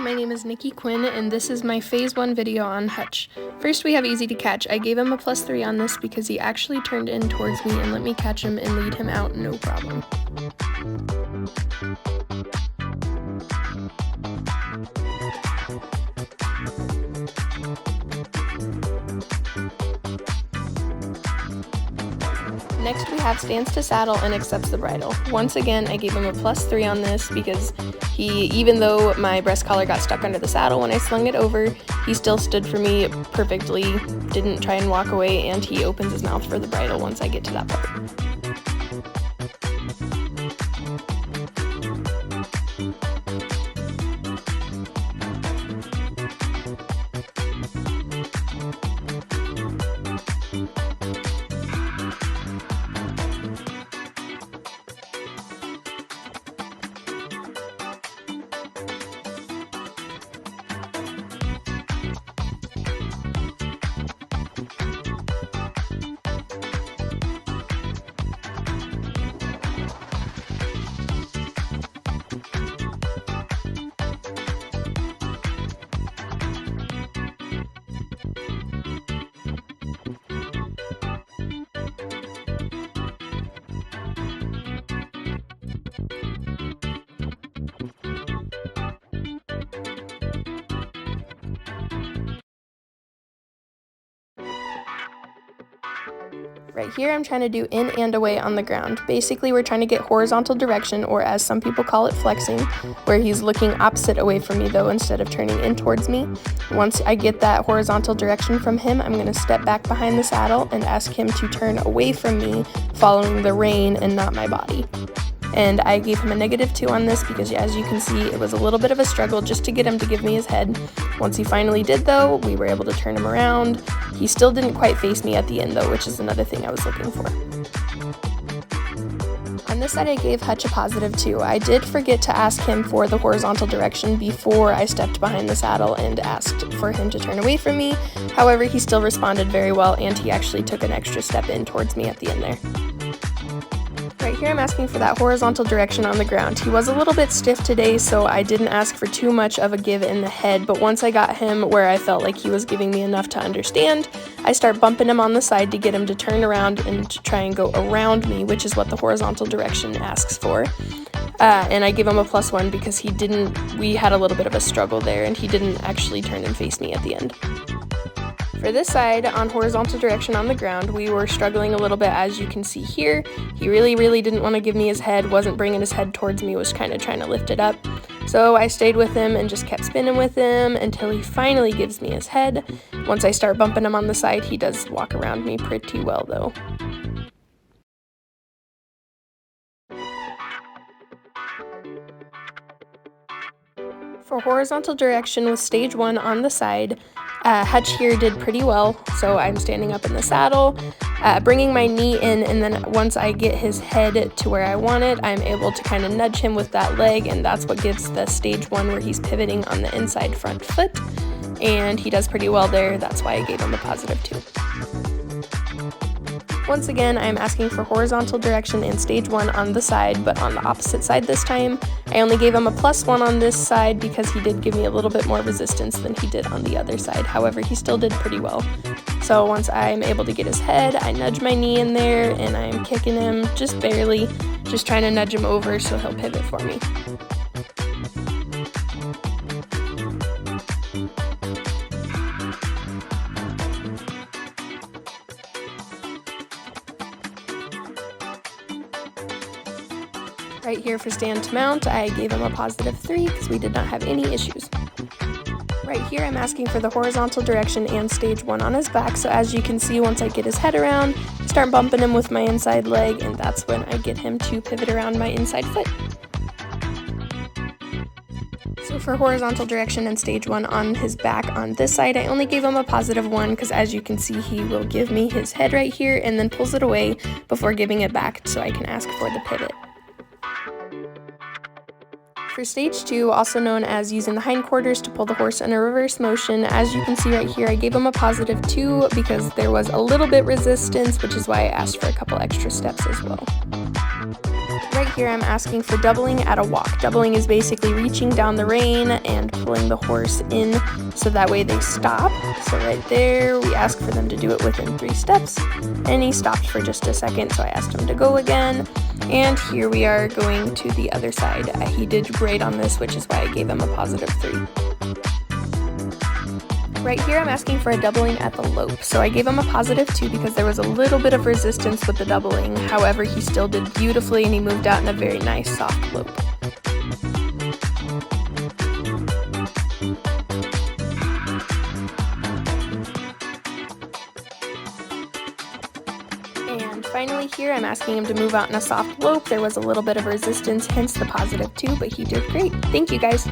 my name is Nikki Quinn, and this is my Phase 1 video on Hutch. First, we have easy to catch. I gave him a +3 on this because he actually turned in towards me and let me catch him and lead him out, no problem. Next, we have stands to saddle and accepts the bridle. Once again, I gave him a +3 on this because even though my breast collar got stuck under the saddle when I slung it over, he still stood for me perfectly, didn't try and walk away, and he opens his mouth for the bridle once I get to that part. Right here, I'm trying to do in and away on the ground. Basically, we're trying to get horizontal direction, or as some people call it, flexing, where he's looking opposite away from me though, instead of turning in towards me. Once I get that horizontal direction from him, I'm going to step back behind the saddle and ask him to turn away from me, following the rein and not my body. And I gave him a -2 on this because, as you can see, it was a little bit of a struggle just to get him to give me his head. Once he finally did though, we were able to turn him around. He still didn't quite face me at the end though, which is another thing I was looking for. On this side, I gave Hutch a +2. I did forget to ask him for the horizontal direction before I stepped behind the saddle and asked for him to turn away from me. However, he still responded very well, and he actually took an extra step in towards me at the end there. Right here, I'm asking for that horizontal direction on the ground. He was a little bit stiff today, so I didn't ask for too much of a give in the head, but once I got him where I felt like he was giving me enough to understand, I start bumping him on the side to get him to turn around and to try and go around me, which is what the horizontal direction asks for. And I give him a +1 because we had a little bit of a struggle there, and he didn't actually turn and face me at the end. For this side, on horizontal direction on the ground, we were struggling a little bit, as you can see here. He really didn't want to give me his head, wasn't bringing his head towards me, was kind of trying to lift it up. So I stayed with him and just kept spinning with him until he finally gives me his head. Once I start bumping him on the side, he does walk around me pretty well though. For horizontal direction with stage 1 on the side, Hutch here did pretty well. So I'm standing up in the saddle, bringing my knee in, and then once I get his head to where I want it, I'm able to kind of nudge him with that leg, and that's what gives the stage 1 where he's pivoting on the inside front foot, and he does pretty well there. That's why I gave him a +2. Once again, I'm asking for horizontal direction in stage 1 on the side, but on the opposite side this time. I only gave him a +1 on this side because he did give me a little bit more resistance than he did on the other side. However, he still did pretty well. So once I'm able to get his head, I nudge my knee in there and I'm kicking him just barely, just trying to nudge him over so he'll pivot for me. Right here for stand to mount, I gave him a +3 because we did not have any issues. Right here, I'm asking for the horizontal direction and stage 1 on his back, so as you can see, once I get his head around, I start bumping him with my inside leg, and that's when I get him to pivot around my inside foot. So for horizontal direction and stage 1 on his back on this side, I only gave him a +1 because, as you can see, he will give me his head right here and then pulls it away before giving it back so I can ask for the pivot. For stage 2, also known as using the hindquarters to pull the horse in a reverse motion, as you can see right here, I gave him a +2 because there was a little bit resistance, which is why I asked for a couple extra steps as well. Right here I'm asking for doubling at a walk. Doubling is basically reaching down the rein and pulling the horse in so that way they stop. So right there, we ask for them to do it within 3 steps, and he stopped for just a second, so I asked him to go again. And here we are going to the other side. He did great on this, which is why I gave him a positive 3. Right here I'm asking for a doubling at the lope, so I gave him a positive 2 because there was a little bit of resistance with the doubling. However, he still did beautifully and he moved out in a very nice soft lope. And finally here I'm asking him to move out in a soft lope. There was a little bit of resistance, hence the positive 2, but he did great. Thank you guys.